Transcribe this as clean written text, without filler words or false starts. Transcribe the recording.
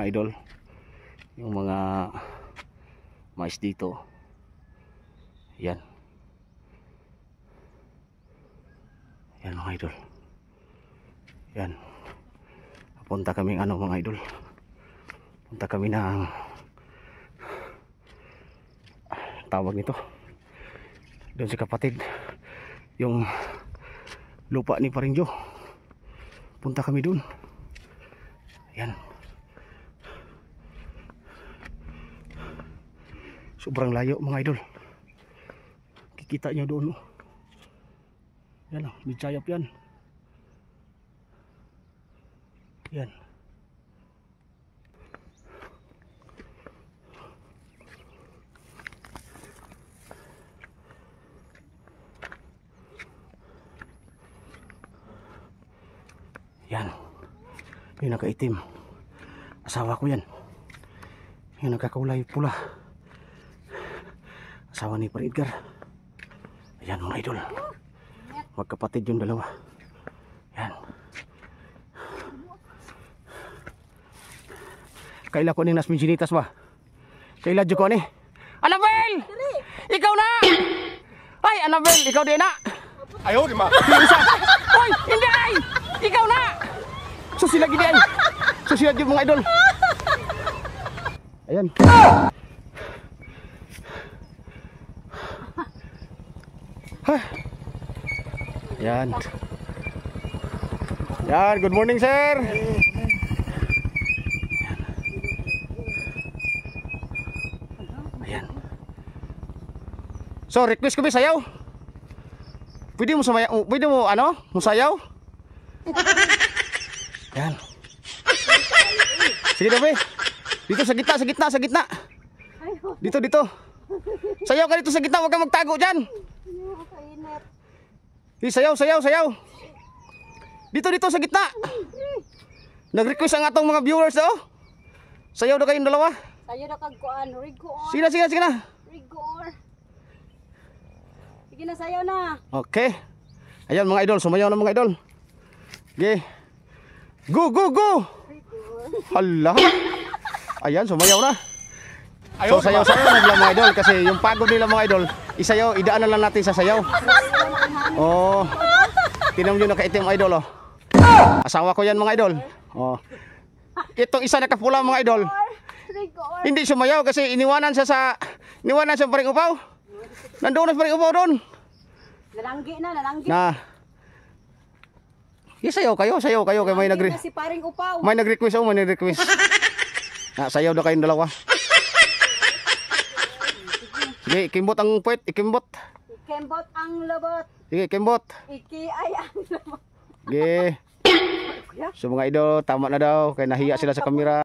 mga idol. Yung mga mais dito. Yan. Yan mga idol. Yan. Punta kami mga idol. Punta kami ng tawag nito. Doon si kapatid. Yung lupa ni Paring Joe. Punta kami doon. Yan. Sobrang layo mga idol. Kikita nyo doon. Yan o, bitsayap yan. Yan. Yan. Yung nakaitim. Asawa ko yan. Yung nagkakulay pula. Asawa ni Par Edgar. Ayan mga idol. Magkapatid yung dalawa. Yan. Kaila ko ni Nas Minjinitas ba? Kaila dyo ko ni. Annabel! Ikaw na! Ay, Annabel, ikaw din na! Ayaw, di ma! Hoy, hindi ay! Ikaw na! Susila gini ay! Susila dyan mga idol! Ayan. Yan. Yan, good morning sir. Ayan. So, request ko ba sayaw? Pwede mo sumayaw, pwede mo ano, musayaw? Yan. Sige daw be. Dito sa gitna, sa gitna, sa gitna. Dito, dito. Sayaw ka dito sa gitna, huwag kang magtago dyan. Sayaw, sayaw, sayaw. Dito, dito sa gitna. Nag-request ang atong mga viewers daw. Sayaw na kayong dalawa. Sayaw na kagkuan, rigor. Sige na, sige na, sige na. Rigor. Sige na, sayaw na. Okay. Ayan mga idol, sumayaw na mga idol. Okay. Go, go, go. Hala. Ayan, sumayaw na. So sayaw-sayaw na nila mga idol. Kasi yung pagod nila mga idol, isayaw, idaanan lang natin sa sayaw. Oh, tinan nyo nakaitim idol oh. Asawa ko yan mga idol. Oh. Itong isa nakapula mga idol. Hindi sumayaw kasi iniwanan siya sa Paring Upaw. Nandoon na sa Paring Upaw doon. Nalanggi na, nalanggi. Na. Sayaw kayo kay may Si Paring Upaw. may nag-request oh, may nag-request. Na sayaw na kayong dalawa. Sige, ikimbot ang puwet, ikimbot. Ikembot ang lobot. Sige, ikimbot. Iki ay ang lobot. Sige. So mga idol, tama na daw. Kaya nahiya sila sa kamera.